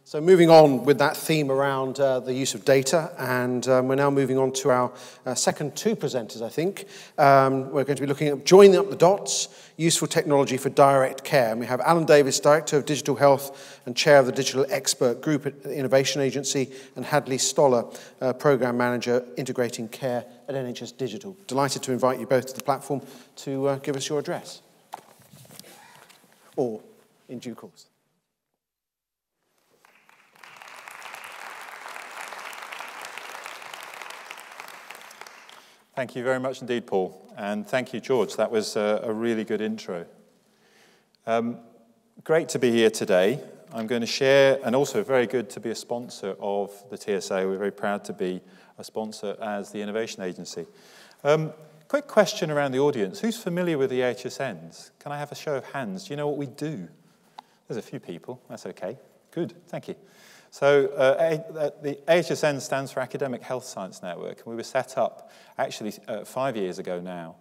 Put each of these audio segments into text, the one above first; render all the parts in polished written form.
So moving on with that theme around the use of data, and we're now moving on to our second two presenters, I think. We're going to be looking at joining up the dots, useful technology for direct care. And we have Alan Davies, Director of Digital Health and Chair of the Digital Expert Group at the Innovation Agency, and Hadleigh Stollar, Programme Manager, Integrating Care at NHS Digital. Delighted to invite you both to the platform to give us your address, or in due course. Thank you very much indeed, Paul, and thank you, George. That was a really good intro. Great to be here today. I'm going to share, and also very good to be a sponsor of the TSA. We're very proud to be a sponsor as the Innovation Agency. Quick question around the audience. Who's familiar with the HSNs? Can I have a show of hands? Do you know what we do? There's a few people. That's okay. Good. Thank you. So the HSN stands for Academic Health Science Network, and we were set up actually 5 years ago now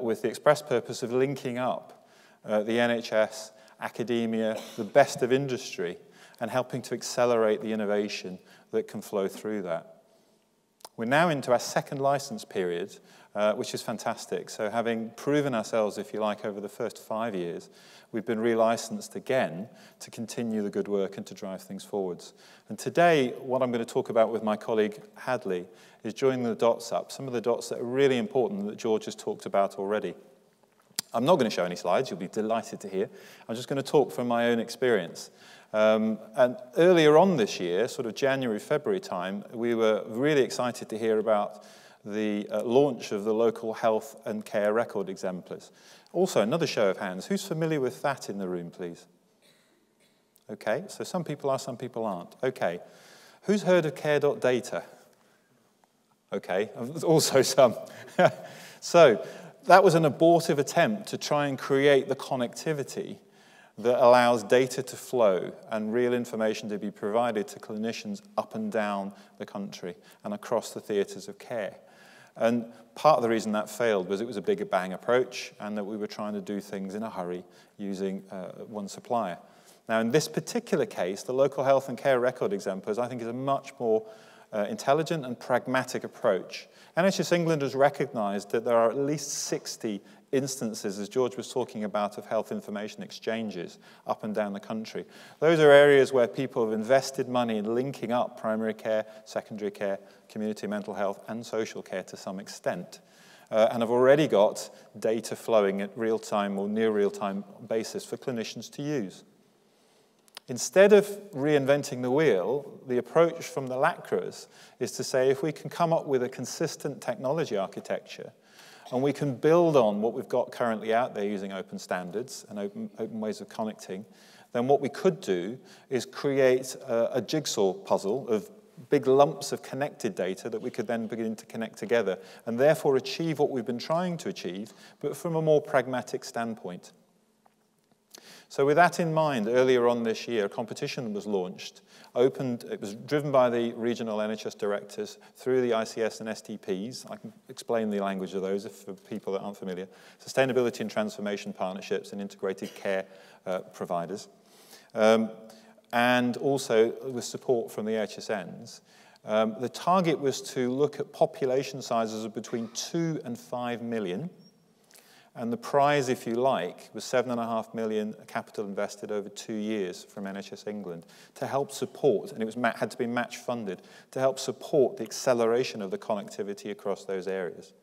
with the express purpose of linking up the NHS, academia, the best of industry, and helping to accelerate the innovation that can flow through that. We're now into our second license period, which is fantastic. So having proven ourselves, if you like, over the first 5 years, we've been relicensed again to continue the good work and to drive things forwards. And today, what I'm going to talk about with my colleague Hadleigh is joining the dots up, some of the dots that are really important that George has talked about already. I'm not going to show any slides, you'll be delighted to hear. I'm just going to talk from my own experience. And earlier on this year, sort of January, February time, we were really excited to hear about the launch of the local health and care record exemplars. Also, another show of hands. Who's familiar with that in the room, please? Okay, so some people are, some people aren't. Okay. Who's heard of care.data? Okay, also some. So, that was an abortive attempt to try and create the connectivity that allows data to flow and real information to be provided to clinicians up and down the country and across the theatres of care. And part of the reason that failed was it was a big bang approach and that we were trying to do things in a hurry using one supplier. Now, in this particular case, the local health and care record exemplars, I think, is a much more intelligent and pragmatic approach. NHS England has recognised that there are at least 60 instances, as George was talking about, of health information exchanges up and down the country. Those are areas where people have invested money in linking up primary care, secondary care, community mental health, and social care to some extent, and have already got data flowing at real-time or near real-time basis for clinicians to use. Instead of reinventing the wheel, the approach from the LACRAs is to say if we can come up with a consistent technology architecture and we can build on what we've got currently out there using open standards and open ways of connecting, then what we could do is create a jigsaw puzzle of big lumps of connected data that we could then begin to connect together and therefore achieve what we've been trying to achieve, but from a more pragmatic standpoint. So with that in mind, earlier on this year, a competition was launched. It was driven by the regional NHS directors through the ICS and STPs. I can explain the language of those for people that aren't familiar. Sustainability and Transformation Partnerships and Integrated Care Providers. And also with support from the HSNs. The target was to look at population sizes of between 2 and 5 million. And the prize, if you like, was £7.5 million capital invested over 2 years from NHS England to help support, and it had to be match funded, to help support the acceleration of the connectivity across those areas.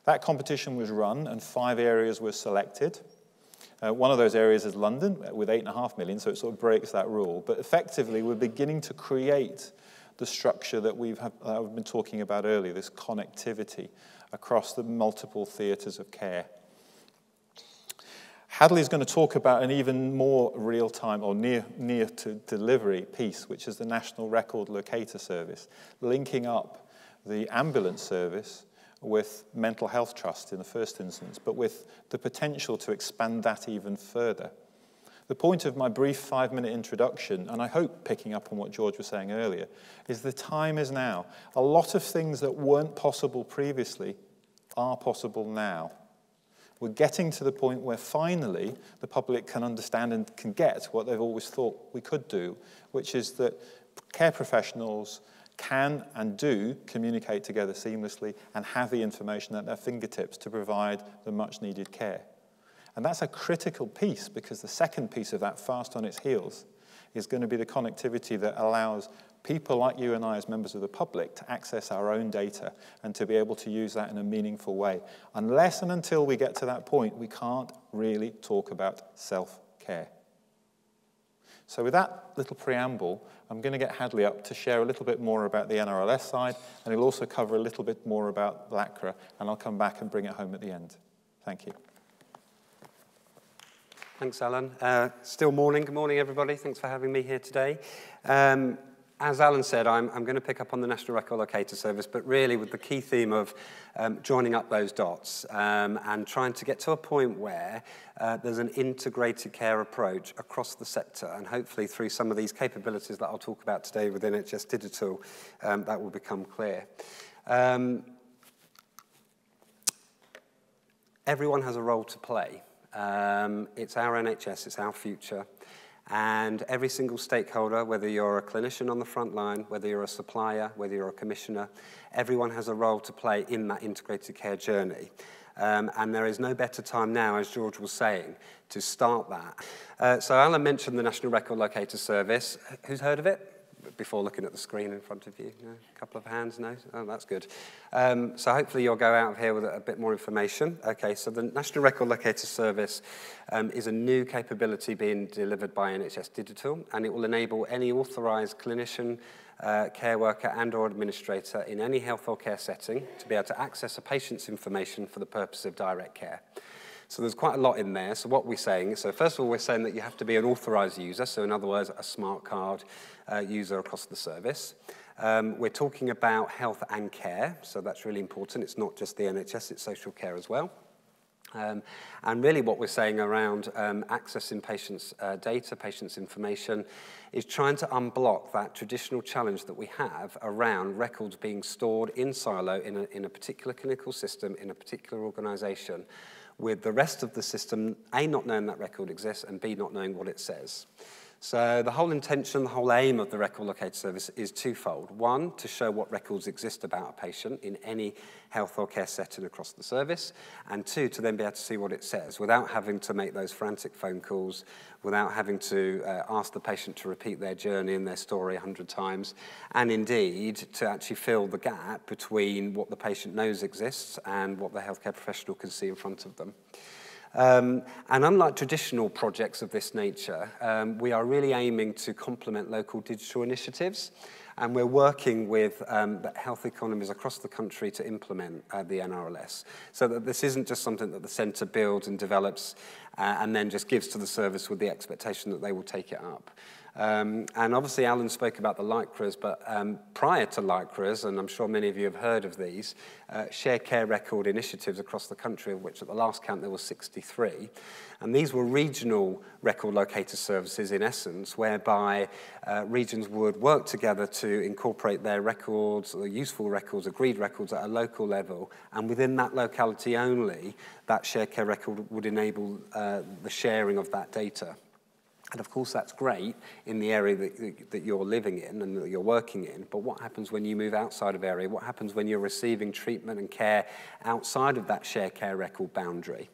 That competition was run and 5 areas were selected. One of those areas is London with £8.5 million, so it sort of breaks that rule. But effectively, we're beginning to create the structure that we've been talking about earlier, this connectivity across the multiple theatres of care. Hadleigh is going to talk about an even more real-time or near to delivery piece, which is the National Record Locator Service, linking up the ambulance service with mental health trust in the first instance, but with the potential to expand that even further. The point of my brief 5-minute introduction, and I hope picking up on what George was saying earlier, is the time is now. A lot of things that weren't possible previously are possible now. We're getting to the point where finally the public can understand and can get what they've always thought we could do, which is that care professionals can and do communicate together seamlessly and have the information at their fingertips to provide the much needed care. And that's a critical piece, because the second piece of that, fast on its heels, is going to be the connectivity that allows people like you and I as members of the public to access our own data and to be able to use that in a meaningful way. Unless and until we get to that point, we can't really talk about self-care. So with that little preamble, I'm going to get Hadleigh up to share a little bit more about the NRLS side, and he'll also cover a little bit more about LACRA, and I'll come back and bring it home at the end. Thank you. Thanks, Alan. Still morning. Good morning, everybody. Thanks for having me here today. As Alan said, I'm going to pick up on the National Record Locator Service, but really with the key theme of joining up those dots and trying to get to a point where there's an integrated care approach across the sector, and hopefully through some of these capabilities that I'll talk about today within Nhs Digital, that will become clear. Everyone has a role to play. It's our NHS, it's our future. And every single stakeholder, whether you're a clinician on the front line, whether you're a supplier, whether you're a commissioner, everyone has a role to play in that integrated care journey. And there is no better time now, as George was saying, to start that. So Alan mentioned the National Record Locator Service. Who's heard of it? Before looking at the screen in front of you? No? A couple of hands, no? Oh, that's good. So hopefully you'll go out of here with a bit more information. Okay, so the National Record Locator Service is a new capability being delivered by Nhs Digital, and it will enable any authorised clinician, care worker and or administrator in any health or care setting to be able to access a patient's information for the purpose of direct care. So there's quite a lot in there. So what we're saying, so first of all, we're saying that you have to be an authorised user, so in other words, a smart card user across the service. We're talking about health and care, so that's really important. It's not just the NHS, it's social care as well. And really what we're saying around accessing patients' data, patients' information, is trying to unblock that traditional challenge that we have around records being stored in silo in a particular clinical system, in a particular organisation, with the rest of the system, A, not knowing that record exists, and B, not knowing what it says. So the whole intention, the whole aim of the Record Locator Service is twofold. One, to show what records exist about a patient in any health or care setting across the service, and two, to then be able to see what it says without having to make those frantic phone calls, without having to ask the patient to repeat their journey and their story 100 times, and indeed to actually fill the gap between what the patient knows exists and what the healthcare professional can see in front of them. And unlike traditional projects of this nature, we are really aiming to complement local digital initiatives, and we're working with the health economies across the country to implement the NRLS, so that this isn't just something that the centre builds and develops and then just gives to the service with the expectation that they will take it up. And obviously Alan spoke about the LACRAs, but prior to LACRAs, and I'm sure many of you have heard of these, share care record initiatives across the country, of which at the last count there were 63. And these were regional record locator services in essence, whereby regions would work together to incorporate their records, or useful records, agreed records at a local level, and within that locality only, that share care record would enable the sharing of that data. And of course, that's great in the area that you're living in and that you're working in. But what happens when you move outside of area? What happens when you're receiving treatment and care outside of that share care record boundary?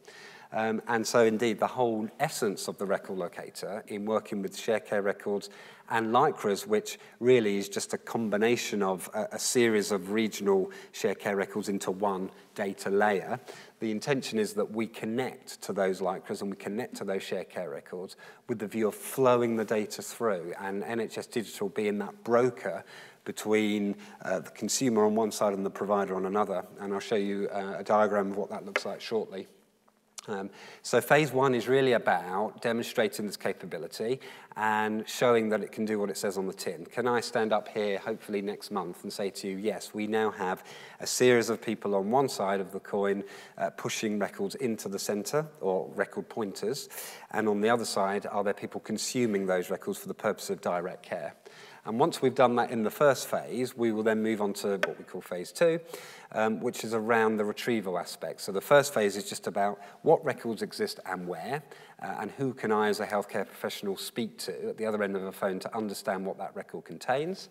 And so, indeed, the whole essence of the record locator in working with share care records and LACRAs, which really is just a combination of a series of regional share care records into one data layer. The intention is that we connect to those LACRAs and we connect to those share care records with the view of flowing the data through, and Nhs Digital being that broker between the consumer on one side and the provider on another. And I'll show you a diagram of what that looks like shortly. So phase one is really about demonstrating this capability and showing that it can do what it says on the tin. Can I stand up here, hopefully next month, and say to you, yes, we now have a series of people on one side of the coin pushing records into the centre, or record pointers, and on the other side, are there people consuming those records for the purpose of direct care? And once we've done that in the first phase, we will then move on to what we call phase 2, which is around the retrieval aspect. So the first phase is just about what records exist and where, and who can I as a healthcare professional speak to at the other end of a phone to understand what that record contains.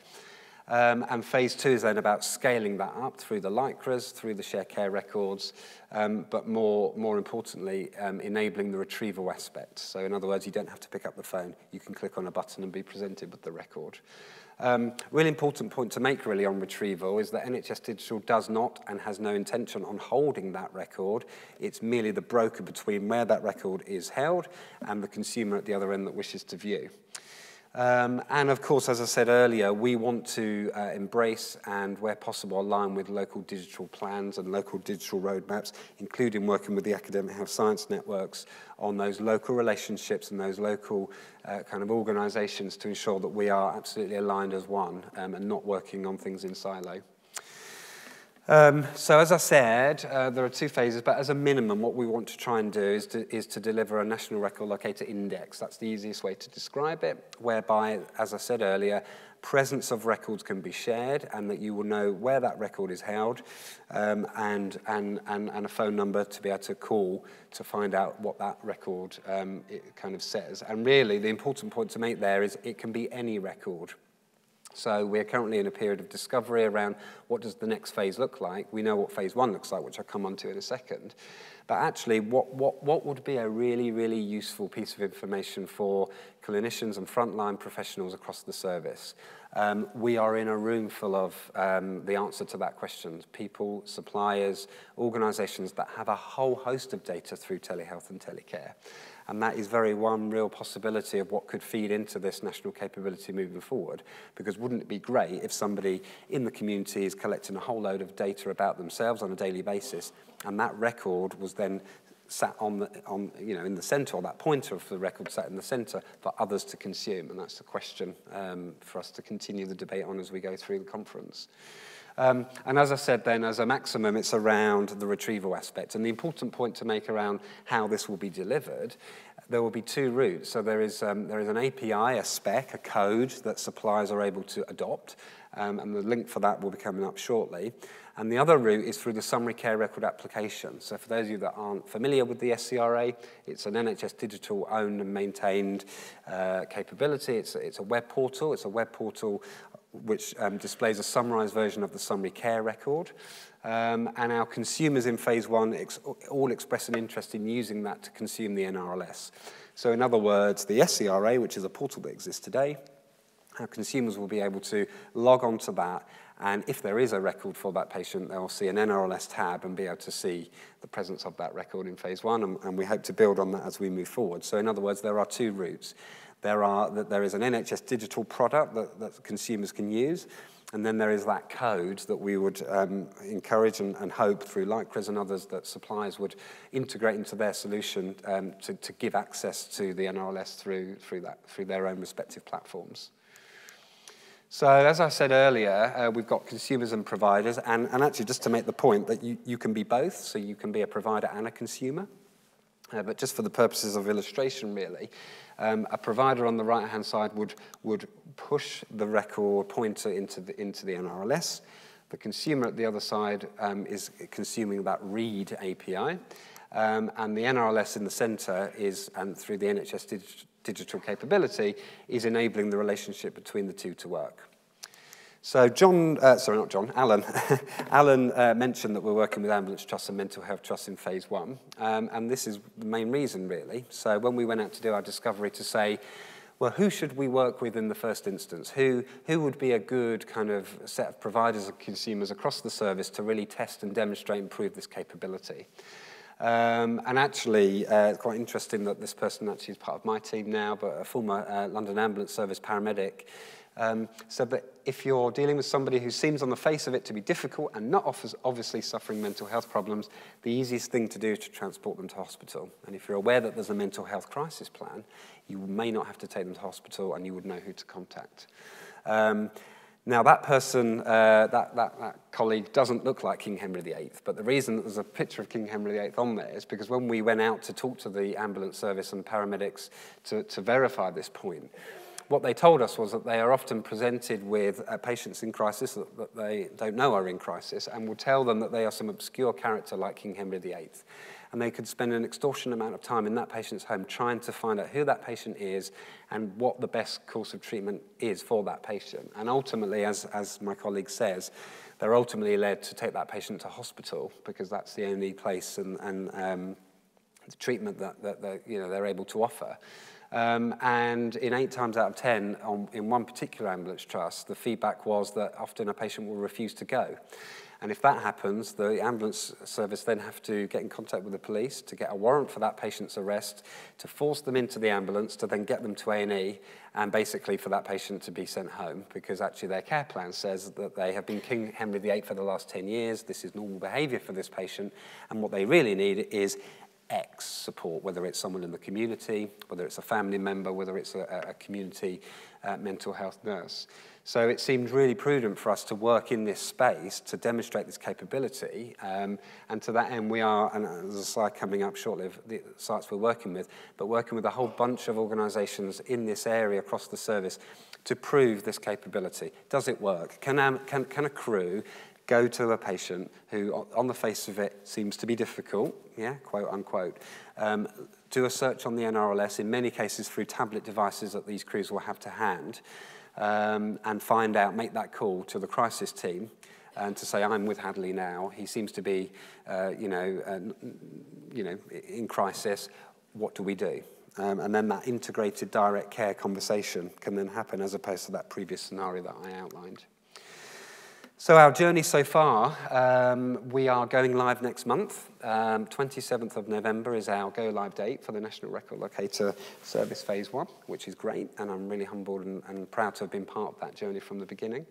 And phase 2 is then about scaling that up through the LICRAs, through the share care records, but more importantly, enabling the retrieval aspect. So in other words, you don't have to pick up the phone. You can click on a button and be presented with the record. Really important point to make really on retrieval is that NHS Digital does not and has no intention on holding that record. It's merely the broker between where that record is held and the consumer at the other end that wishes to view. And of course, as I said earlier, we want to embrace and, where possible, align with local digital plans and local digital roadmaps, including working with the academic health science networks on those local relationships and those local kind of organisations to ensure that we are absolutely aligned as one and not working on things in silo. So as I said, there are 2 phases, but as a minimum, what we want to try and do is to deliver a national record locator index. That's the easiest way to describe it, whereby, as I said earlier, presence of records can be shared and that you will know where that record is held and a phone number to be able to call to find out what that record it kind of says. And really, the important point to make there is it can be any record. So we're currently in a period of discovery around what does the next phase look like. We know what phase 1 looks like, which I'll come on to in a second. But actually, what would be a really, really useful piece of information for clinicians and frontline professionals across the service? We are in a room full of the answer to that question. People, suppliers, organisations that have a whole host of data through telehealth and telecare. And that is one real possibility of what could feed into this national capability moving forward. Because wouldn't it be great if somebody in the community is collecting a whole load of data about themselves on a daily basis, and that record was then sat in the centre, or that pointer of the record sat in the centre for others to consume. And that's the question for us to continue the debate on as we go through the conference. And as I said then, as a maximum, it's around the retrieval aspect. And the important point to make around how this will be delivered, there will be 2 routes. So there is an API, a spec, a code that suppliers are able to adopt, and the link for that will be coming up shortly. And the other route is through the summary care record application. So for those of you that aren't familiar with the SCRA, it's an NHS Digital owned and maintained capability. It's a web portal. It's a web portal which displays a summarised version of the summary care record. And our consumers in phase 1 all express an interest in using that to consume the NRLS. So in other words, the SCRA, which is a portal that exists today, our consumers will be able to log on to that, and if there is a record for that patient, they'll see an NRLS tab and be able to see the presence of that record in phase 1, and we hope to build on that as we move forward. So in other words, there are 2 routes. There is an NHS Digital product that consumers can use, and then there is that code that we would encourage and hope through LICRAs and others that suppliers would integrate into their solution to give access to the NRLS through their own respective platforms. So as I said earlier, we've got consumers and providers, and actually just to make the point that you can be both, so you can be a provider and a consumer. But just for the purposes of illustration, really, a provider on the right-hand side would push the record pointer into the NRLS. The consumer at the other side is consuming that read API, and the NRLS in the centre is, and through the NHS digital capability, is enabling the relationship between the 2 to work. So Alan. Alan mentioned that we're working with ambulance trusts and mental health trusts in phase 1, and this is the main reason, really. So when we went out to do our discovery to say, well, who should we work with in the first instance? Who would be a good kind of set of providers and consumers across the service to really test and demonstrate and prove this capability? And actually, it's quite interesting that this person actually is part of my team now, but a former London Ambulance Service paramedic, said that if you're dealing with somebody who seems on the face of it to be difficult and not obviously suffering mental health problems, the easiest thing to do is to transport them to hospital. And if you're aware that there's a mental health crisis plan, you may not have to take them to hospital and you would know who to contact. Now, that person, that colleague doesn't look like King Henry VIII, but the reason that there's a picture of King Henry VIII on there is because when we went out to talk to the ambulance service and paramedics to verify this point, what they told us was that they are often presented with patients in crisis that they don't know are in crisis, and will tell them that they are some obscure character like King Henry VIII. And they could spend an extortionate amount of time in that patient's home trying to find out who that patient is and what the best course of treatment is for that patient. And ultimately, as my colleague says, they're ultimately led to take that patient to hospital because that's the only place and the treatment that they're able to offer. And in 8 times out of 10, in one particular ambulance trust, the feedback was that often a patient will refuse to go. And if that happens, the ambulance service then have to get in contact with the police to get a warrant for that patient's arrest, to force them into the ambulance, to then get them to A&E, and basically for that patient to be sent home, because actually their care plan says that they have been King Henry VIII for the last 10 years, this is normal behaviour for this patient, and what they really need is X support, whether it's someone in the community, whether it's a family member, whether it's a community mental health nurse. So it seemed really prudent for us to work in this space to demonstrate this capability. And to that end, we are, and there's a slide coming up shortly of the sites we're working with, but working with a whole bunch of organisations in this area across the service to prove this capability. Does it work? Can a crew go to a patient who, on the face of it, seems to be difficult, yeah, quote unquote, do a search on the NRLS, in many cases through tablet devices that these crews will have to hand, and find out, make that call to the crisis team, and to say, I'm with Hadleigh now, he seems to be, in crisis, what do we do? And then that integrated direct care conversation can then happen as opposed to that previous scenario that I outlined. So our journey so far, we are going live next month. 27th of November is our go-live date for the National Record Locator Service Phase 1, which is great, and I'm really humbled and proud to have been part of that journey from the beginning.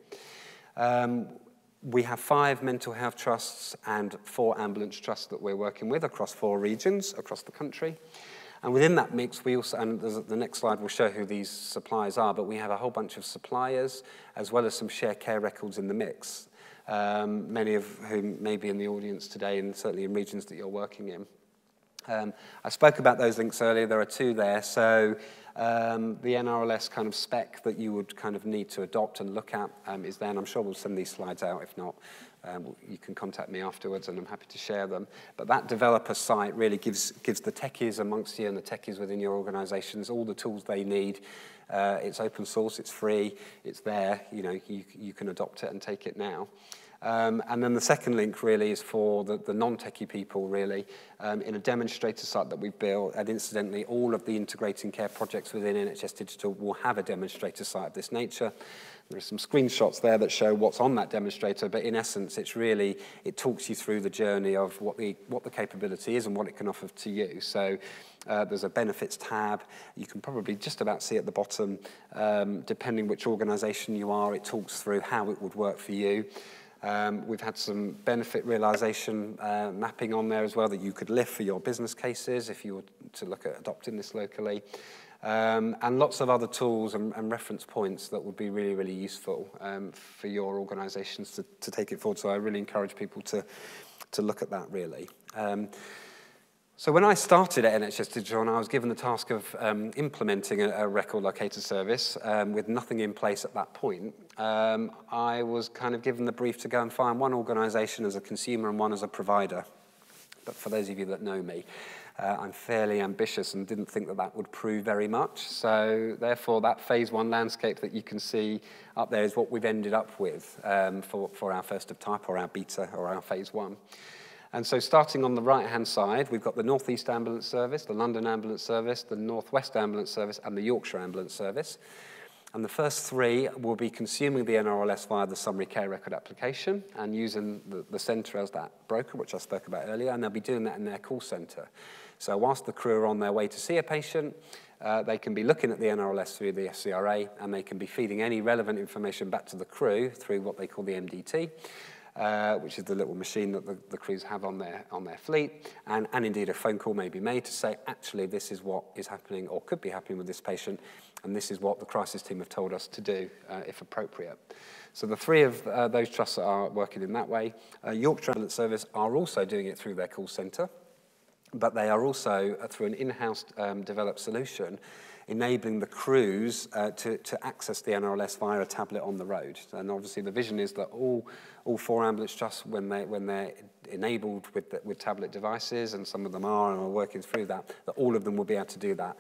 We have 5 mental health trusts and 4 ambulance trusts that we're working with across 4 regions across the country. And within that mix, we also, and the next slide will show who these suppliers are, but we have a whole bunch of suppliers, as well as some shared care records in the mix, many of whom may be in the audience today, and certainly in regions that you're working in. I spoke about those links earlier. There are 2 there. So the NRLS kind of spec that you would kind of need to adopt and look at is there, and I'm sure we'll send these slides out. If not, you can contact me afterwards, and I'm happy to share them. But that developer site really gives the techies amongst you and the techies within your organisations all the tools they need. It's open source, it's free, it's there. You can adopt it and take it now. And then the second link really is for the non-techie people, really, in a demonstrator site that we've built. And incidentally, all of the integrating care projects within NHS Digital will have a demonstrator site of this nature. There are some screenshots there that show what's on that demonstrator, but in essence, it talks you through the journey of what the capability is and what it can offer to you. So there's a benefits tab. You can probably just about see at the bottom, depending which organisation you are, it talks through how it would work for you. We've had some benefit realisation mapping on there as well that you could lift for your business cases if you were to look at adopting this locally. And lots of other tools and reference points that would be really, really useful for your organisations to take it forward. So I really encourage people to look at that, really. So when I started at NHS Digital, and I was given the task of implementing a record locator service with nothing in place at that point, I was kind of given the brief to go and find one organisation as a consumer and one as a provider. But for those of you that know me, I'm fairly ambitious and didn't think that would prove very much. So therefore, that phase 1 landscape that you can see up there is what we've ended up with for our first of type, or our beta, or our phase 1. And so starting on the right-hand side, we've got the North East Ambulance Service, the London Ambulance Service, the North West Ambulance Service, and the Yorkshire Ambulance Service. And the first 3 will be consuming the NRLS via the summary care record application and using the centre as that broker, which I spoke about earlier, and they'll be doing that in their call centre. So whilst the crew are on their way to see a patient, they can be looking at the NRLS through the FCRA, and they can be feeding any relevant information back to the crew through what they call the MDT, which is the little machine that the crews have on their fleet, and indeed a phone call may be made to say, actually, this is what is happening or could be happening with this patient, and this is what the crisis team have told us to do, if appropriate. So the 3 of those trusts are working in that way. Yorkshire Ambulance Service are also doing it through their call centre, but they are also, through an in-house developed solution, enabling the crews to access the NRLS via a tablet on the road. And obviously the vision is that all 4 ambulance trusts, when they're enabled with tablet devices, and some of them are and are working through that all of them will be able to do that.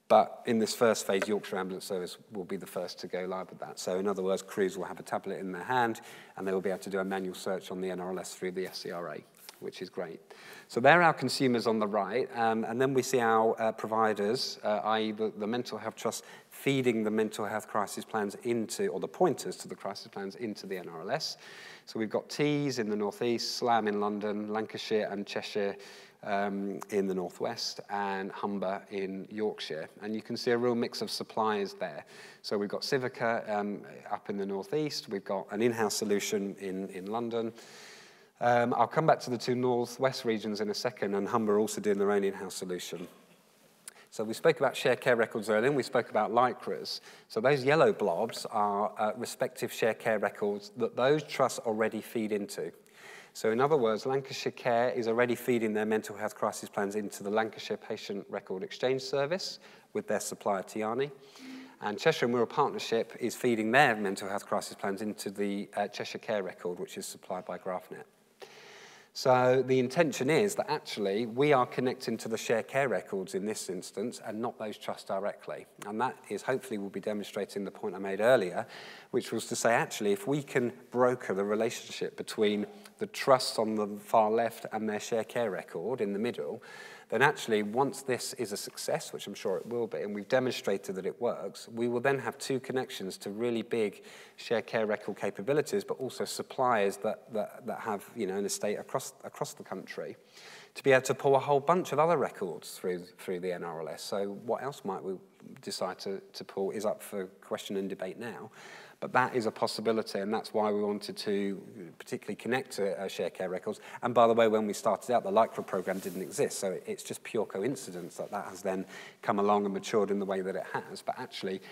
But in this first phase, Yorkshire Ambulance Service will be the first to go live with that. So in other words, crews will have a tablet in their hand, and they will be able to do a manual search on the NRLS through the FCRA, which is great. So they're our consumers on the right, and then we see our providers, i.e. the mental health trusts, feeding the mental health crisis plans into, or the pointers to the crisis plans into the NRLS. So we've got Tees in the northeast, Slam in London, Lancashire and Cheshire in the northwest, and Humber in Yorkshire. And you can see a real mix of suppliers there. So we've got Civica up in the northeast, we've got an in-house solution in London. I'll come back to the 2 northwest regions in a second, and Humber are also doing their own in-house solution. So we spoke about shared care records earlier, and we spoke about LICRAs. So those yellow blobs are respective shared care records that those trusts already feed into. So in other words, Lancashire Care is already feeding their mental health crisis plans into the Lancashire Patient Record Exchange Service with their supplier Tiani. And Cheshire and Wirral Partnership is feeding their mental health crisis plans into the Cheshire Care Record, which is supplied by GraphNet. So the intention is that actually we are connecting to the shared care records in this instance and not those trusts directly. And that is hopefully will be demonstrating the point I made earlier, which was to say actually if we can broker the relationship between the trusts on the far left and their shared care record in the middle, then actually once this is a success, which I'm sure it will be, and we've demonstrated that it works, we will then have 2 connections to really big shared care record capabilities, but also suppliers that have an estate across the country to be able to pull a whole bunch of other records through the NRLS. So what else might we decide to pull is up for question and debate now. But that is a possibility, and that's why we wanted to particularly connect to shared care records. And by the way, when we started out, the LICRA program didn't exist, so it's just pure coincidence that that has then come along and matured in the way that it has. But actually,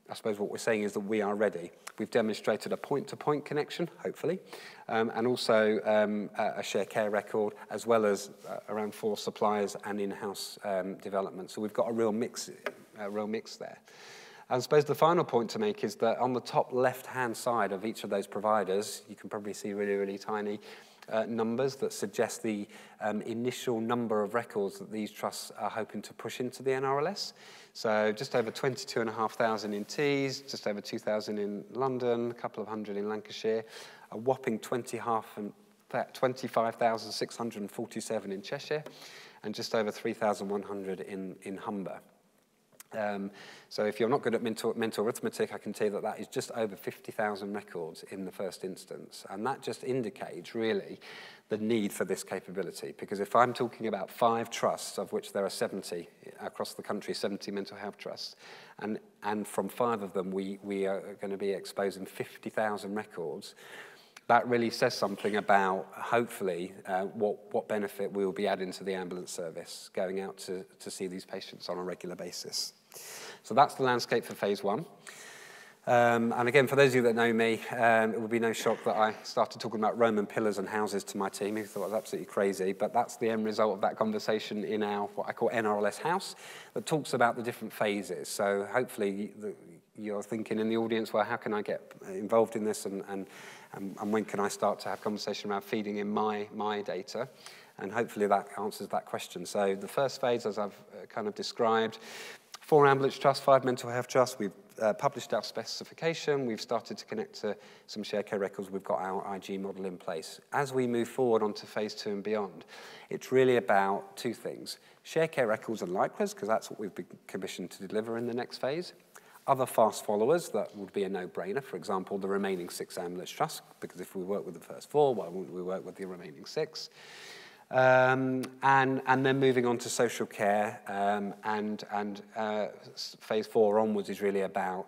I suppose what we're saying is that we are ready. We've demonstrated a point-to-point connection, hopefully, and also a shared care record, as well as around 4 suppliers and in-house development. So we've got a real mix there. I suppose the final point to make is that on the top left-hand side of each of those providers, you can probably see really, really tiny numbers that suggest the initial number of records that these trusts are hoping to push into the NRLS. So just over 22,500 in Tees, just over 2,000 in London, a couple of hundred in Lancashire, a whopping 25,647 in Cheshire, and just over 3,100 in Humber. So if you're not good at mental arithmetic, I can tell you that that is just over 50,000 records in the first instance. And that just indicates, really, the need for this capability. Because if I'm talking about 5 trusts, of which there are 70 across the country, 70 mental health trusts, and from 5 of them we are going to be exposing 50,000 records, that really says something about, hopefully, what benefit we will be adding to the ambulance service, going out to see these patients on a regular basis. So that's the landscape for phase 1. And again, for those of you that know me, it will be no shock that I started talking about Roman pillars and houses to my team, who thought I was absolutely crazy, but that's the end result of that conversation in our, what I call NRLS house, that talks about the different phases. So hopefully you're thinking in the audience, well, how can I get involved in this, and when can I start to have conversation around feeding in my data? And hopefully that answers that question. So the first phase, as I've kind of described, 4 ambulance trusts, 5 mental health trusts. We've published our specification. We've started to connect to some shared care records. We've got our IG model in place. As we move forward onto phase 2 and beyond, it's really about 2 things. Shared care records and LICRAs, because that's what we've been commissioned to deliver in the next phase. Other fast followers that would be a no-brainer, for example, the remaining 6 ambulance trusts, because if we work with the first 4, why wouldn't we work with the remaining 6? And then moving on to social care, and phase 4 onwards is really about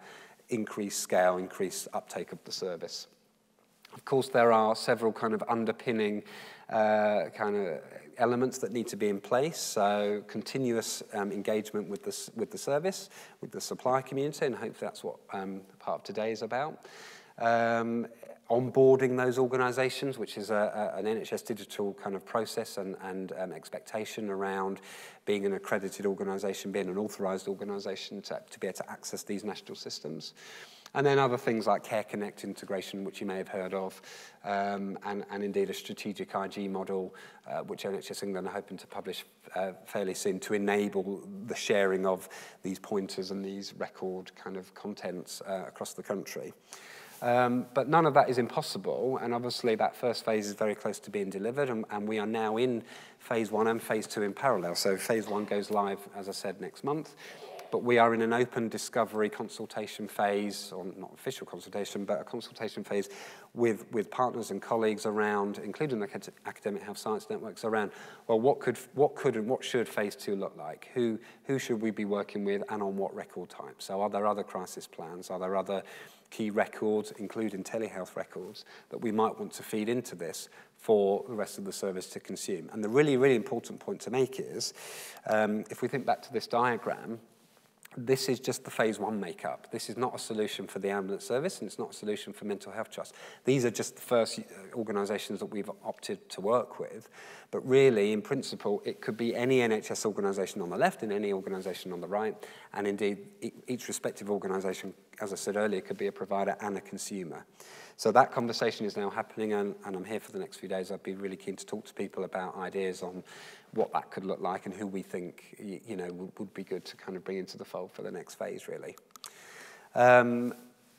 increased scale, increased uptake of the service. Of course, there are several kind of underpinning kind of elements that need to be in place. So continuous engagement with the service, with the supply community, and hopefully that's what part of today is about. onboarding those organisations, which is an NHS digital kind of process and expectation around being an accredited organisation, being an authorised organisation to be able to access these national systems. And then other things like Care Connect integration, which you may have heard of, and indeed a strategic IG model, which NHS England are hoping to publish fairly soon to enable the sharing of these pointers and these record kind of contents across the country. But none of that is impossible, and obviously that first phase is very close to being delivered, and we are now in phase 1 and phase 2 in parallel. So phase 1 goes live, as I said, next month. But we are in an open discovery consultation phase, or not official consultation, but a consultation phase with partners and colleagues around, including the academic health science networks, around, well, what could and what should phase 2 look like? Who should we be working with, and on what record type? So are there other crisis plans? Are there other key records, including telehealth records, that we might want to feed into this for the rest of the service to consume? And the really, really important point to make is, if we think back to this diagram, this is just the phase 1 makeup. This is not a solution for the ambulance service, and it's not a solution for mental health trust. These are just the first organisations that we've opted to work with. But really, in principle, it could be any NHS organisation on the left and any organisation on the right. And indeed, each respective organisation, as I said earlier, could be a provider and a consumer. So that conversation is now happening, and I'm here for the next few days. I'd be really keen to talk to people about ideas on what that could look like and who we think, you know, would be good to kind of bring into the fold for the next phase, really.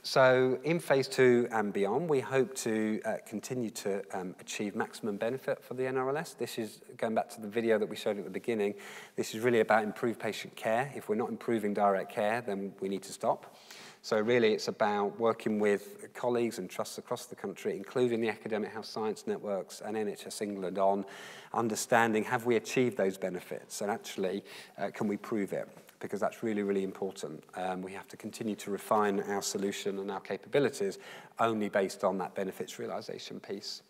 So in phase 2 and beyond, we hope to continue to achieve maximum benefit for the NRLS. This is, going back to the video that we showed at the beginning, this is really about improved patient care. If we're not improving direct care, then we need to stop. So really it's about working with colleagues and trusts across the country, including the academic health science networks and NHS England, on understanding, have we achieved those benefits? And actually, can we prove it? Because that's really, really important. We have to continue to refine our solution and our capabilities only based on that benefits realisation piece.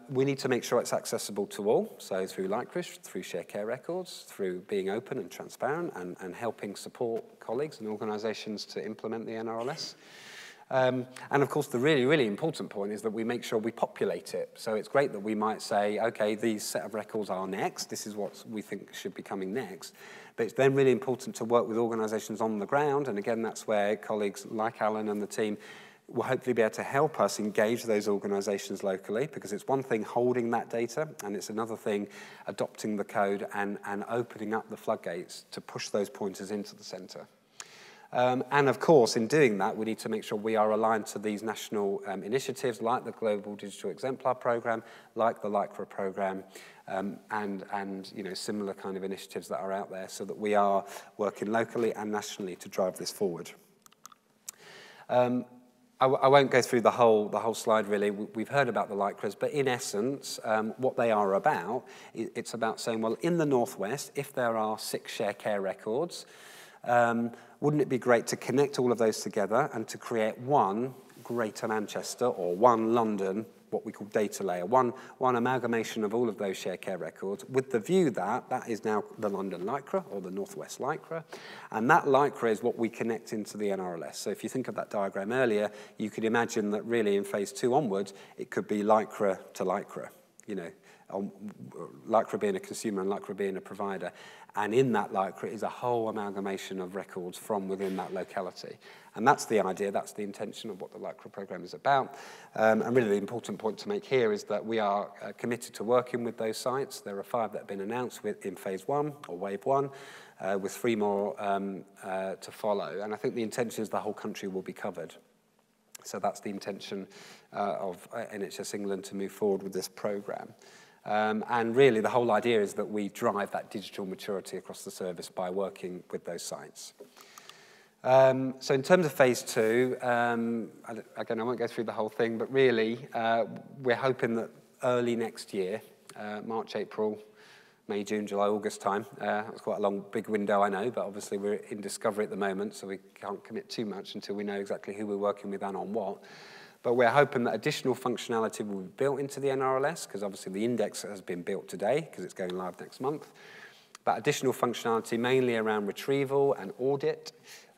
We need to make sure it's accessible to all, so through LikeRish, through shared care records, through being open and transparent and helping support colleagues and organisations to implement the NRLS. And of course, the really, really important point is that we make sure we populate it. So it's great that we might say, okay, these set of records are next, this is what we think should be coming next. But it's then really important to work with organisations on the ground, and again, that's where colleagues like Alan and the team will hopefully be able to help us engage those organisations locally, because it's one thing holding that data, and it's another thing adopting the code and opening up the floodgates to push those pointers into the centre. And of course, in doing that, we need to make sure we are aligned to these national initiatives like the Global Digital Exemplar Programme, like the LikeRish Programme, and you know, similar kind of initiatives that are out there, so that we are working locally and nationally to drive this forward. I won't go through the whole slide, really. We've heard about the LikeRish, but in essence, what they are about, it's about saying, well, in the Northwest, if there are 6 shared care records, wouldn't it be great to connect all of those together and to create one Greater Manchester or one London, what we call data layer, one amalgamation of all of those shared care records, with the view that that is now the London LikeRish or the Northwest LikeRish, and that LikeRish is what we connect into the NRLS. So if you think of that diagram earlier, you could imagine that really in phase 2 onwards, it could be LikeRish to LikeRish, you know, LikeRish being a consumer and LikeRish being a provider. And in that LikeRish is a whole amalgamation of records from within that locality. And that's the idea, that's the intention of what the LikeRish programme is about. And really the important point to make here is that we are committed to working with those sites. There are 5 that have been announced in phase 1, or wave 1, with 3 more to follow. And I think the intention is the whole country will be covered. So that's the intention of NHS England to move forward with this programme. And really the whole idea is that we drive that digital maturity across the service by working with those sites. So in terms of phase 2, again, I won't go through the whole thing, but really we're hoping that early next year, March, April, May, June, July, August time. That's quite a long, big window, I know, but obviously we're in discovery at the moment, so we can't commit too much until we know exactly who we're working with and on what. But we're hoping that additional functionality will be built into the NRLS, because obviously the index has been built today, because it's going live next month. But additional functionality mainly around retrieval and audit,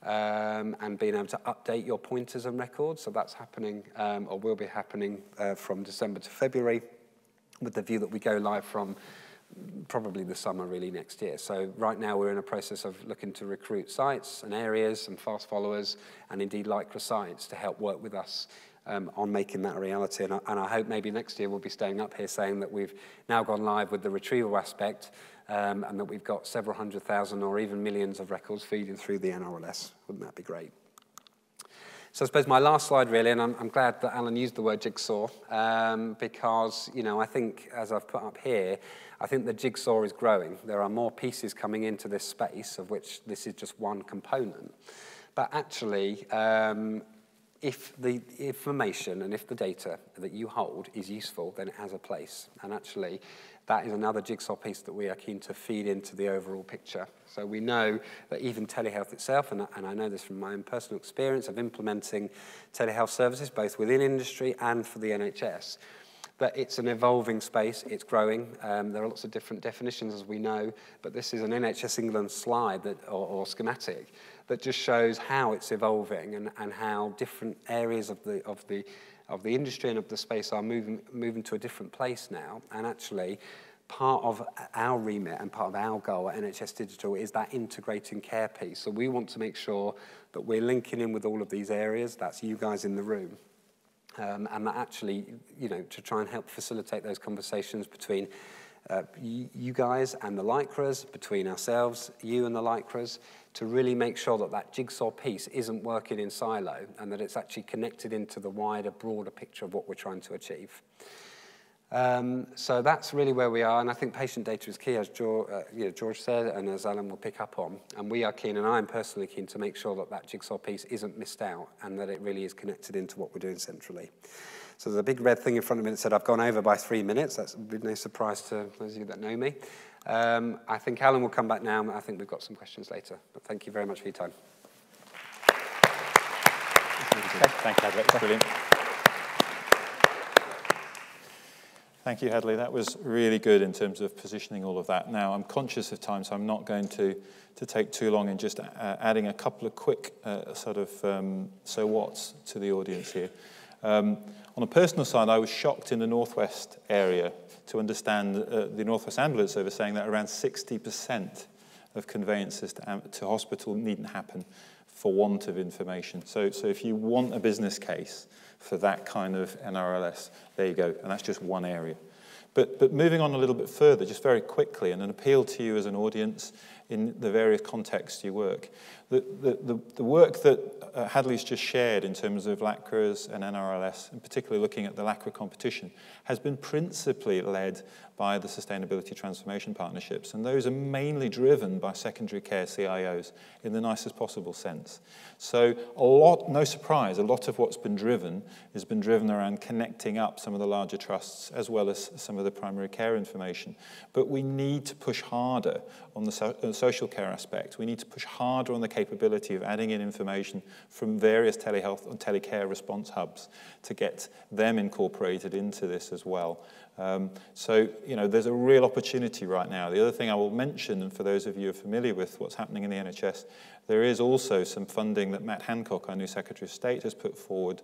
and being able to update your pointers and records. So that's happening, or will be happening from December to February, with the view that we go live from probably the summer really next year. So right now we're in a process of looking to recruit sites and areas and fast followers and indeed Lycra sites to help work with us on making that a reality. And I hope maybe next year we'll be staying up here saying that we've now gone live with the retrieval aspect and that we've got several 100,000 or even millions of records feeding through the NRLS. Wouldn't that be great? So I suppose my last slide really, and I'm glad that Alan used the word jigsaw, because, you know, I think, as I've put up here, I think the jigsaw is growing. There are more pieces coming into this space, of which this is just one component. But actually, if the information and if the data that you hold is useful, then it has a place. And actually, that is another jigsaw piece that we are keen to feed into the overall picture. So we know that even telehealth itself, and I know this from my own personal experience of implementing telehealth services, both within industry and for the NHS, that it's an evolving space, it's growing. There are lots of different definitions, as we know, but this is an NHS England slide that, or schematic that just shows how it's evolving and how different areas of the industry and of the space are moving to a different place now. And actually, part of our remit and part of our goal at NHS Digital is that integrating care piece. So we want to make sure that we're linking in with all of these areas. That's you guys in the room. And that actually, you know, to try and help facilitate those conversations between you guys and the Lycras, between ourselves, you and the Lycras, to really make sure that that jigsaw piece isn't working in silo and that it's actually connected into the wider, broader picture of what we're trying to achieve. So that's really where we are, and I think patient data is key, as George said, and as Alan will pick up on. And we are keen, and I'm personally keen, to make sure that that jigsaw piece isn't missed out and that it really is connected into what we're doing centrally. So there's a big red thing in front of me that said I've gone over by 3 minutes. That's no surprise to those of you that know me. I think Alan will come back now, and I think we've got some questions later. But thank you very much for your time. Thank you, Hadleigh. That's brilliant. Thank you, Hadleigh. That was really good in terms of positioning all of that. Now, I'm conscious of time, so I'm not going to take too long in just adding a couple of quick so whats to the audience here. On a personal side, I was shocked in the Northwest area to understand the Northwest Ambulance Service saying that around 60% of conveyances to hospital needn't happen for want of information. So if you want a business case for that kind of NRLS, there you go, and that's just one area. But moving on a little bit further, just very quickly, and an appeal to you as an audience in the various contexts you work. The work that Hadleigh's just shared in terms of LACRAs and NRLS, and particularly looking at the LACRA competition, has been principally led by the Sustainability Transformation Partnerships, and those are mainly driven by secondary care CIOs in the nicest possible sense. So no surprise, a lot of what's been driven has been driven around connecting up some of the larger trusts as well as some of the primary care information. But we need to push harder on the social care aspect. We need to push harder on the capability of adding in information from various telehealth and telecare response hubs to get them incorporated into this as well. So, you know, there's a real opportunity right now. The other thing I will mention, and for those of you who are familiar with what's happening in the NHS, there is also some funding that Matt Hancock, our new Secretary of State, has put forward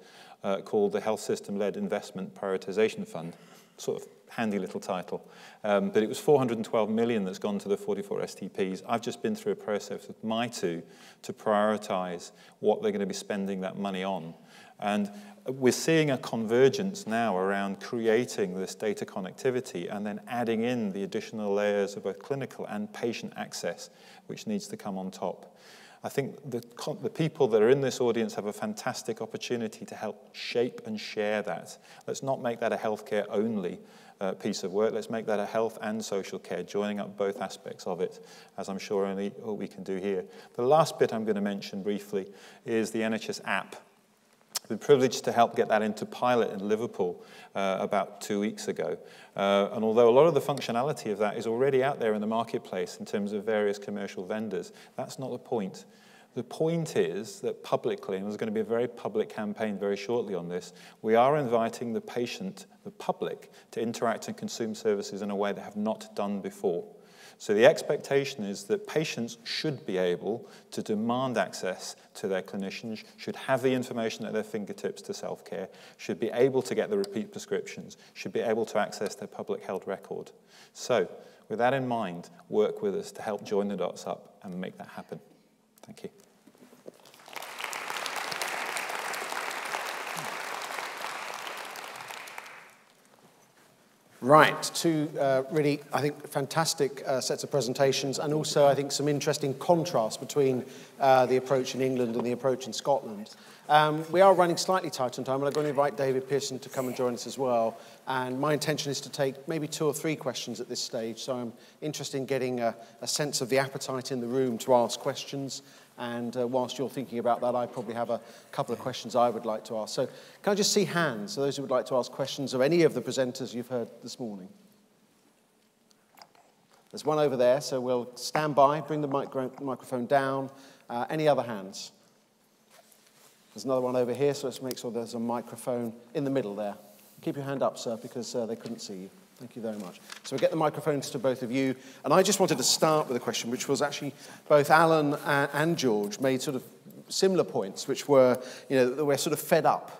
called the Health System-Led Investment Prioritisation Fund. Sort of handy little title. But it was 412 million that's gone to the 44 STPs. I've just been through a process with my two to prioritise what they're going to be spending that money on. And we're seeing a convergence now around creating this data connectivity and then adding in the additional layers of both clinical and patient access, which needs to come on top. I think the people that are in this audience have a fantastic opportunity to help shape and share that. Let's not make that a healthcare only piece of work. Let's make that a health and social care, joining up both aspects of it, as I'm sure only all we can do here. The last bit I'm going to mention briefly is the NHS App. I've been privileged to help get that into pilot in Liverpool about 2 weeks ago. And although a lot of the functionality of that is already out there in the marketplace in terms of various commercial vendors, that's not the point. The point is that publicly, and there's going to be a very public campaign very shortly on this, we are inviting the patient, the public, to interact and consume services in a way they have not done before. So the expectation is that patients should be able to demand access to their clinicians, should have the information at their fingertips to self-care, should be able to get the repeat prescriptions, should be able to access their public health record. So with that in mind, work with us to help join the dots up and make that happen. Thank you. Right, two really, I think, fantastic sets of presentations, and also, I think, some interesting contrast between the approach in England and the approach in Scotland. We are running slightly tight on time, and I'm going to invite David Pearson to come and join us as well. And my intention is to take maybe 2 or 3 questions at this stage, so I'm interested in getting a sense of the appetite in the room to ask questions. And whilst you're thinking about that, I probably have a couple of questions I would like to ask. So can I just see hands, so those who would like to ask questions of any of the presenters you've heard this morning? There's one over there, so we'll stand by, bring the microphone down. Any other hands? There's another one over here, so let's make sure there's a microphone in the middle there. Keep your hand up, sir, because they couldn't see you. Thank you very much. So we'll get the microphones to both of you. And I just wanted to start with a question, which was actually both Alan and George made sort of similar points, which were, that we're sort of fed up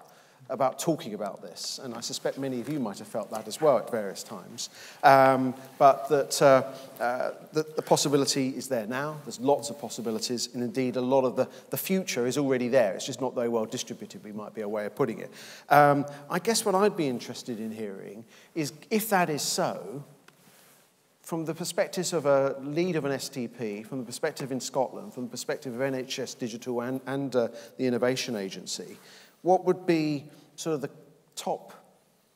about talking about this. And I suspect many of you might have felt that as well at various times. But that the possibility is there now. There's lots of possibilities. And indeed, a lot of the future is already there. It's just not very well distributed, we might be a way of putting it. I guess what I'd be interested in hearing is, if that is so, from the perspectives of a lead of an STP, from the perspective in Scotland, from the perspective of NHS Digital and the Innovation Agency, what would be sort of the top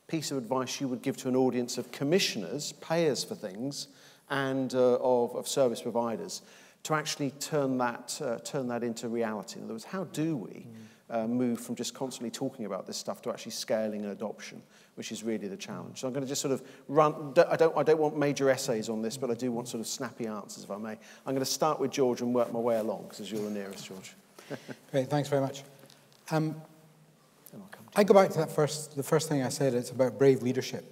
piece of advice you would give to an audience of commissioners, payers for things, and of service providers to actually turn that into reality? In other words, how do we move from just constantly talking about this stuff to actually scaling and adoption, which is really the challenge? So I'm going to just sort of run. I don't want major essays on this, but I do want sort of snappy answers, if I may. I'm going to start with George and work my way along, because you're the nearest, George. Great, thanks very much. I go back to the first thing I said. It's about brave leadership.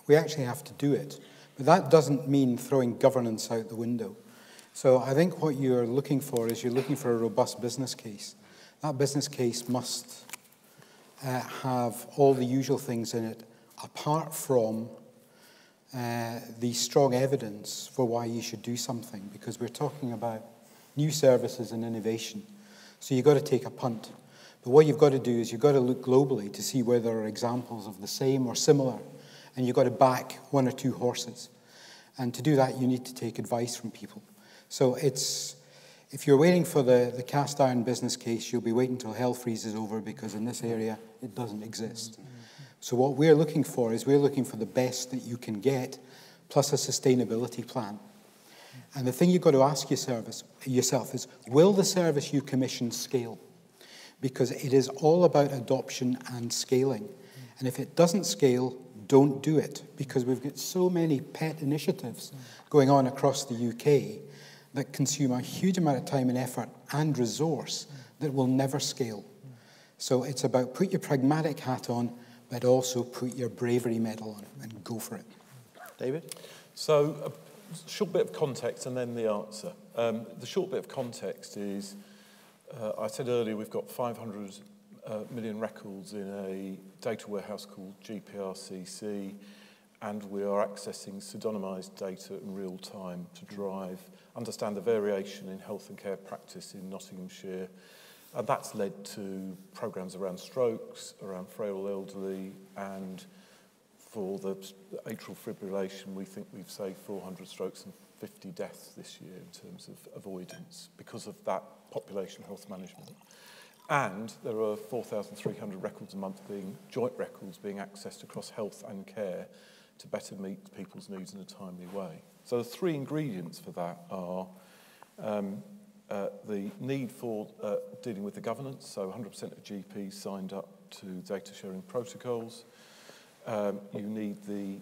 We actually have to do it. But that doesn't mean throwing governance out the window. So I think what you're looking for is you're looking for a robust business case. That business case must have all the usual things in it, apart from the strong evidence for why you should do something, because we're talking about new services and innovation. So you've got to take a punt. But what you've got to do is you've got to look globally to see where there are examples of the same or similar, and you've got to back 1 or 2 horses. And to do that, you need to take advice from people. So if you're waiting for the cast iron business case, you'll be waiting until hell freezes over, because in this area, it doesn't exist. So what we're looking for is we're looking for the best that you can get, plus a sustainability plan. And the thing you've got to ask yourself is, will the service you commission scale? Because it is all about adoption and scaling. And if it doesn't scale, don't do it, because we've got so many pet initiatives going on across the UK that consume a huge amount of time and effort and resource that will never scale. So it's about put your pragmatic hat on, but also put your bravery medal on and go for it. David? So a short bit of context and then the answer. The short bit of context is, I said earlier we've got 500 million records in a data warehouse called GPRCC, and we are accessing pseudonymized data in real time to understand the variation in health and care practice in Nottinghamshire. And that's led to programs around strokes, around frail elderly, and for the atrial fibrillation, we think we've saved 400 strokes and 50 deaths this year in terms of avoidance because of that population health management. And there are 4,300 records a month joint records being accessed across health and care to better meet people's needs in a timely way. So the 3 ingredients for that are the need for dealing with the governance, so 100% of GPs signed up to data sharing protocols. You need the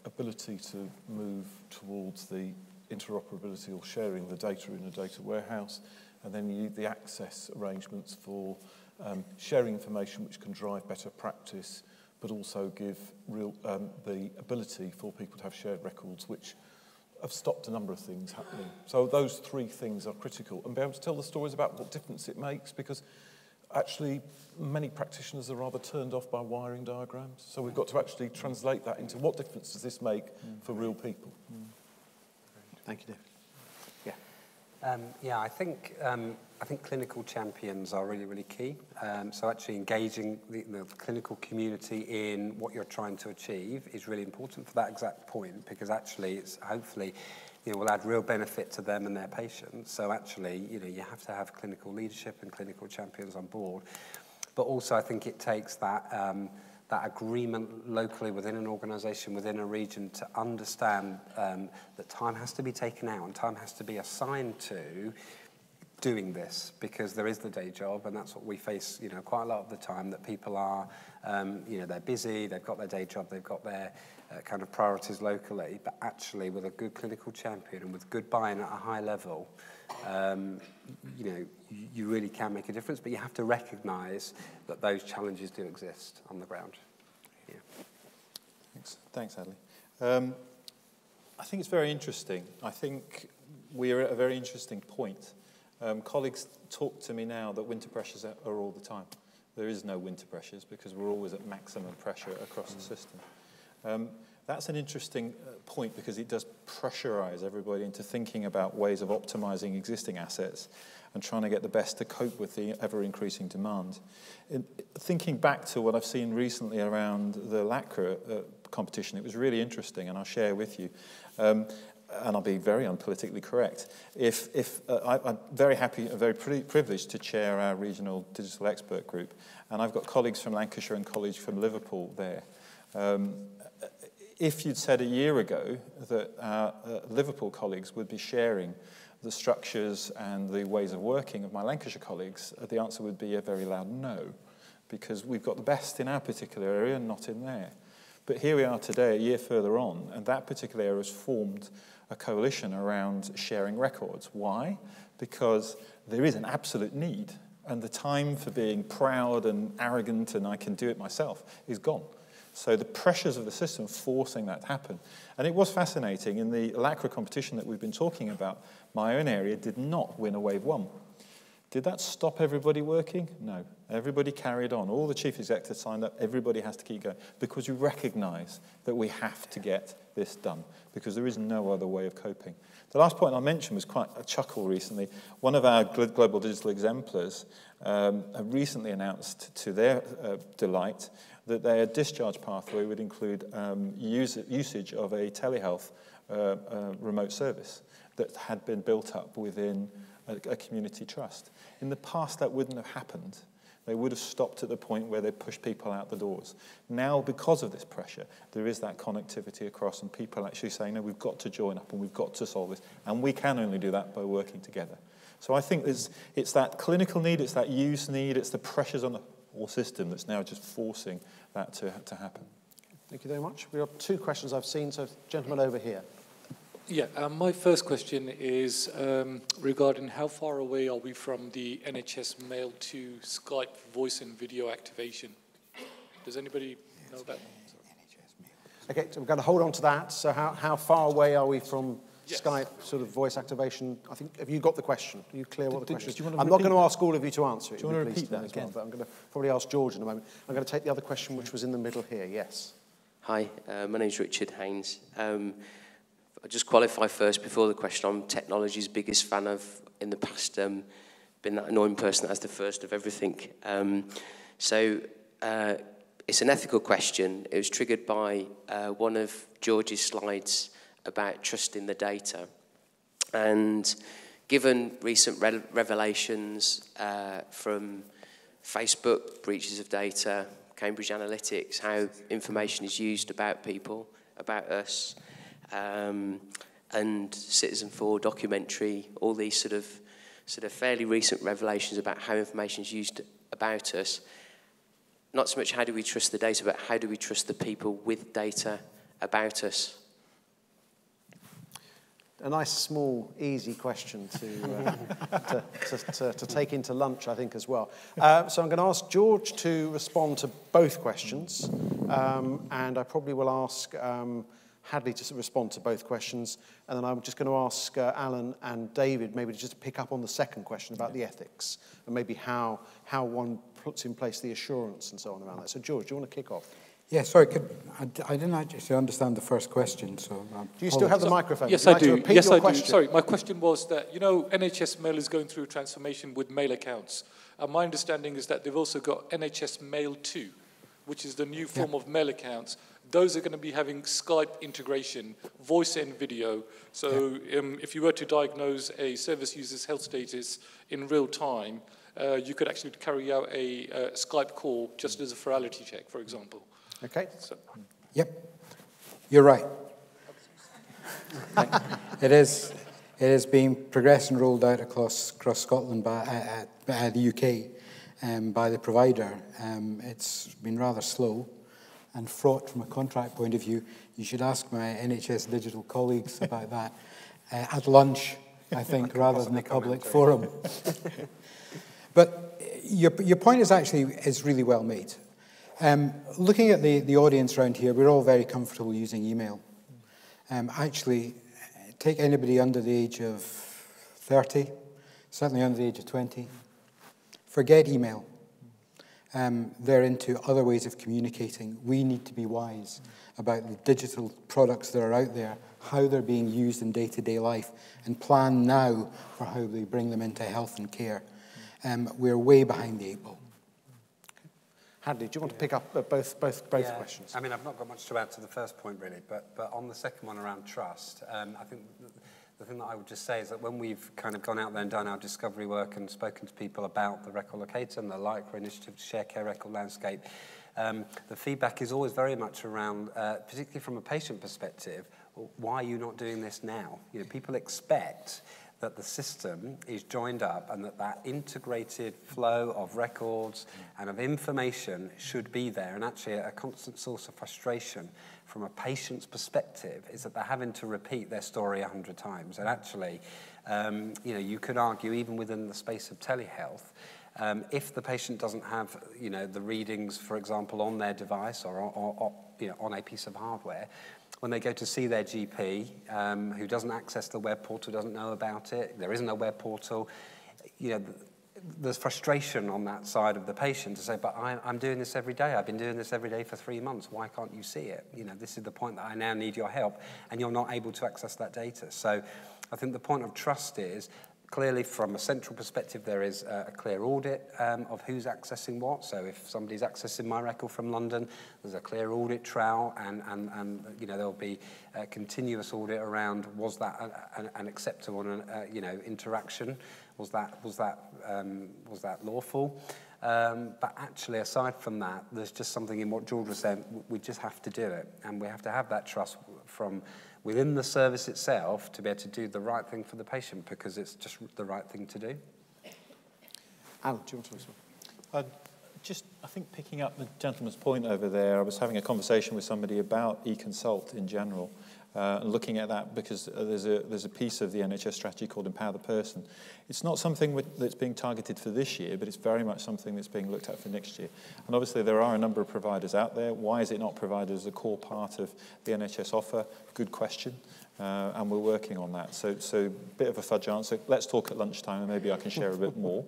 ability to move towards the interoperability or sharing the data in a data warehouse, and then you need the access arrangements for sharing information which can drive better practice, but also give the ability for people to have shared records which have stopped a number of things happening. So those three things are critical. And be able to tell the stories about what difference it makes, because actually many practitioners are rather turned off by wiring diagrams. So we've got to actually translate that into what difference does this make for real people. Thank you, Dave. Yeah, I think clinical champions are really, really key. So actually engaging the clinical community in what you're trying to achieve is really important for that exact point, because actually it's hopefully will add real benefit to them and their patients. So actually, you have to have clinical leadership and clinical champions on board. But also I think it takes that agreement locally within an organisation, within a region, to understand that time has to be taken out and time has to be assigned to doing this, because there is the day job, and that's what we face, quite a lot of the time, that people are, they're busy, they've got their day job, they've got their kind of priorities locally, but actually with a good clinical champion and with good buy-in at a high level, you really can make a difference, but you have to recognise that those challenges do exist on the ground. Yeah. Thanks, Hadleigh. I think it's very interesting. I think we're at a very interesting point. Colleagues talk to me now that winter pressures are all the time. There is no winter pressures because we're always at maximum pressure across the system. That's an interesting point, because it does pressurise everybody into thinking about ways of optimising existing assets and trying to get the best to cope with the ever-increasing demand. Thinking back to what I've seen recently around the LACRA competition, it was really interesting, and I'll share with you. And I'll be very unpolitically correct. I'm very happy and very privileged to chair our regional digital expert group, and I've got colleagues from Lancashire and colleagues from Liverpool there. If you'd said a year ago that our Liverpool colleagues would be sharing the structures and the ways of working of my Lancashire colleagues, the answer would be a very loud no, because we've got the best in our particular area and not in there. But here we are today, a year further on, and that particular area has formed a coalition around sharing records. Why? Because there is an absolute need, and the time for being proud and arrogant and I can do it myself is gone. So the pressures of the system forcing that to happen. And it was fascinating. In the LACRA competition that we've been talking about, my own area did not win a wave one. Did that stop everybody working? No. Everybody carried on. All the chief executives signed up. Everybody has to keep going, because you recognise that we have to get this done, because there is no other way of coping. The last point I mentioned was quite a chuckle recently. One of our global digital exemplars have recently announced, to their delight, that their discharge pathway would include usage of a telehealth remote service that had been built up within a community trust. In the past, that wouldn't have happened. They would have stopped at the point where they pushed people out the doors. Now, because of this pressure, there is that connectivity across, and people actually saying, no, we've got to join up and we've got to solve this. And we can only do that by working together. So I think it's that clinical need, it's that use need, it's the pressures on the whole system that's now just forcing that to happen. Thank you very much. We have two questions I've seen, so gentleman over here. Yeah, my first question is regarding how far away are we from the NHS mail to Skype voice and video activation? Does anybody know that? Okay, so we're going to hold on to that. So how far away are we from Yes. Skype sort of voice activation? I think, have you got the question? Are you clear what the question is? do you want to I'm not repeat going to ask all of you to answer it. Do you want to pleased repeat that do as again, well? but I'm going to probably ask George in a moment. I'm going to take the other question, which was in the middle here. Yes. Hi, my name's Richard Haynes. I'll just qualify first before the question. I'm technology's biggest fan. I've, in the past, been that annoying person that has the first of everything. It's an ethical question. It was triggered by one of George's slides about trusting the data. And given recent revelations from Facebook, breaches of data, Cambridge Analytics, how information is used about people, about us, and Citizen4 documentary, all these sort of fairly recent revelations about how information is used about us. Not so much how do we trust the data, but how do we trust the people with data about us? A nice, small, easy question to take into lunch, I think, as well. So I'm going to ask George to respond to both questions, and I probably will ask Hadleigh to respond to both questions, and then I'm just going to ask Alan and David maybe to just pick up on the second question about the ethics, and maybe how one puts in place the assurance and so on around that. So George, do you want to kick off? Yeah, sorry, I didn't actually understand the first question, so... Do you still have the microphone? Yes, I do. Yes, I do. Question? Sorry, my question was that, you know, NHS Mail is going through a transformation with mail accounts. And my understanding is that they've also got NHS Mail 2, which is the new form of mail accounts. Those are going to be having Skype integration, voice and video. So if you were to diagnose a service user's health status in real time, you could actually carry out a Skype call just as a virality check, for example. Okay. So. Yep, you're right. It is being progressed and rolled out across Scotland by the UK by the provider. It's been rather slow and fraught from a contract point of view. You should ask my NHS digital colleagues about that at lunch, I think, rather than a public forum. But your point is really well made. Looking at the audience around here, we're all very comfortable using email. Actually, take anybody under the age of 30, certainly under the age of 20, forget email. They're into other ways of communicating. We need to be wise about the digital products that are out there, how they're being used in day-to-day life, and plan now for how they bring them into health and care. We're way behind the eight ball. Hadleigh, do you want to pick up both questions? I mean, I've not got much to add to the first point, really, but on the second one around trust, I think the thing that I would just say is that when we've kind of gone out there and done our discovery work and spoken to people about the Record Locator and the Lycra initiative to share care record landscape, the feedback is always very much around, particularly from a patient perspective, why are you not doing this now? You know, people expect that the system is joined up and that integrated flow of records and of information should be there. And actually a constant source of frustration from a patient's perspective is that they're having to repeat their story 100 times. And actually, you know, you could argue even within the space of telehealth, if the patient doesn't have, you know, the readings, for example, on their device or you know, on a piece of hardware, when they go to see their GP, who doesn't access the web portal, doesn't know about it, there isn't a web portal, you know, there's frustration on that side of the patient to say, but I'm doing this every day. I've been doing this every day for 3 months. Why can't you see it? You know, this is the point that I now need your help, and you're not able to access that data. So I think the point of trust is, clearly, from a central perspective, there is a clear audit of who's accessing what. So if somebody's accessing my record from London, there's a clear audit trail, and you know, there'll be a continuous audit around was that an acceptable you know, interaction, was that lawful. But actually, aside from that, there's just something in what George was saying. We just have to do it, and we have to have that trust from within the service itself to be able to do the right thing for the patient, because it's just the right thing to do. Alan, do you want to respond? I think picking up the gentleman's point over there, I was having a conversation with somebody about e-consult in general, and looking at that because there's a piece of the NHS strategy called Empower the Person. It's not something that's being targeted for this year, but it's very much something that's being looked at for next year. And obviously there are a number of providers out there. Why is it not provided as a core part of the NHS offer? Good question, and we're working on that. So a bit of a fudge answer. Let's talk at lunchtime and maybe I can share a bit more.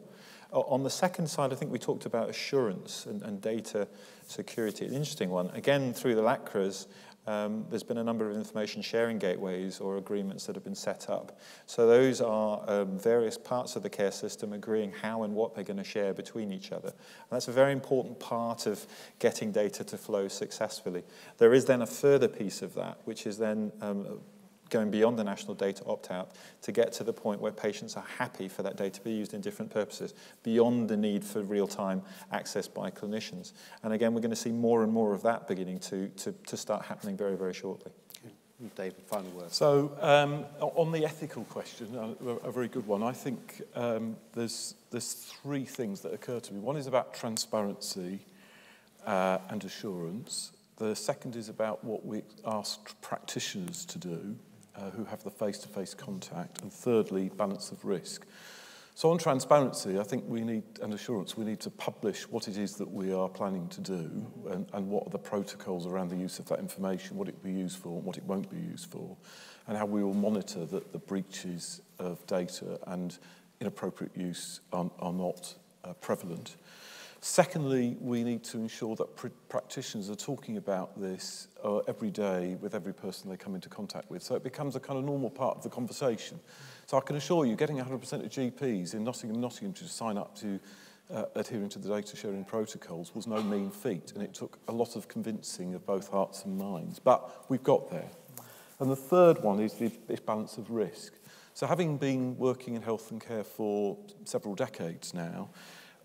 On the second side, I think we talked about assurance and data security. An interesting one. Again, through the LACRAs, there's been a number of information sharing gateways or agreements that have been set up. So those are various parts of the care system agreeing how and what they're going to share between each other. And that's a very important part of getting data to flow successfully. There is then a further piece of that, which is then going beyond the national data opt-out to get to the point where patients are happy for that data to be used in different purposes, beyond the need for real-time access by clinicians. And again, we're going to see more and more of that beginning to start happening very, very shortly. Okay. David, final word. So on the ethical question, a very good one. I think there's three things that occur to me. One is about transparency and assurance. The second is about what we ask practitioners to do, who have the face-to-face contact, and thirdly, balance of risk. So on transparency, I think we need, and assurance, we need to publish what it is that we are planning to do and what are the protocols around the use of that information, what it will be used for and what it won't be used for, and how we will monitor that the breaches of data and inappropriate use are not prevalent. Secondly, we need to ensure that practitioners are talking about this every day with every person they come into contact with, so it becomes a kind of normal part of the conversation. So I can assure you, getting 100% of GPs in Nottingham to sign up to adhering to the data sharing protocols was no mean feat, and it took a lot of convincing of both hearts and minds, but we've got there. And the third one is this balance of risk. So having been working in health and care for several decades now,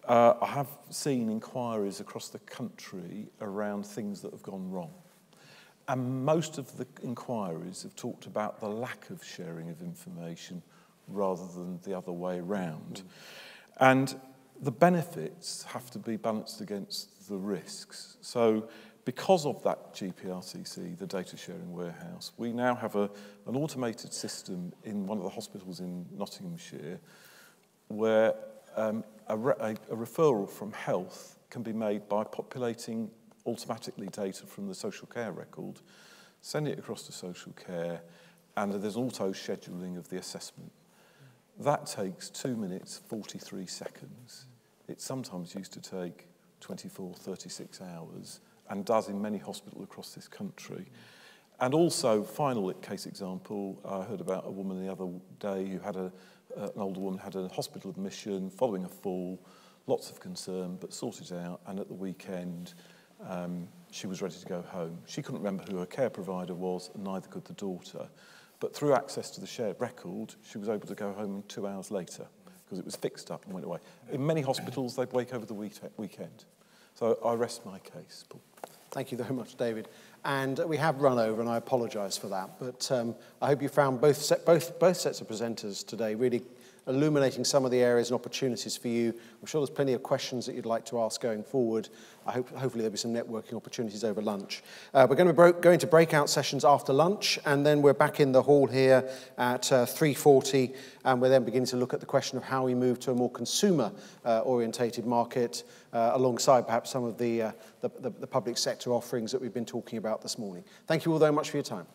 I have seen inquiries across the country around things that have gone wrong. And most of the inquiries have talked about the lack of sharing of information rather than the other way around. And the benefits have to be balanced against the risks. So because of that GPRCC, the data sharing warehouse, we now have an automated system in one of the hospitals in Nottinghamshire where a referral from health can be made by populating automatically data from the social care record, send it across to social care, and there's an auto-scheduling of the assessment. That takes 2 minutes, 43 seconds. It sometimes used to take 24, 36 hours, and does in many hospitals across this country. And also, final case example, I heard about a woman the other day who had an older woman had a hospital admission following a fall, lots of concern, but sorted out, and at the weekend, she was ready to go home. She couldn't remember who her care provider was, and neither could the daughter. But through access to the shared record, she was able to go home 2 hours later, because it was fixed up and went away. In many hospitals, they'd wake over the weekend. So I rest my case, Paul. Thank you very much, David. And we have run over, and I apologise for that. But I hope you found both sets of presenters today really illuminating some of the areas and opportunities for you. I'm sure there's plenty of questions that you'd like to ask going forward. Hopefully there'll be some networking opportunities over lunch. We're going to go into breakout sessions after lunch, and then we're back in the hall here at 3:40, and we're then beginning to look at the question of how we move to a more consumer-orientated market, alongside perhaps some of the public sector offerings that we've been talking about this morning. Thank you all very much for your time.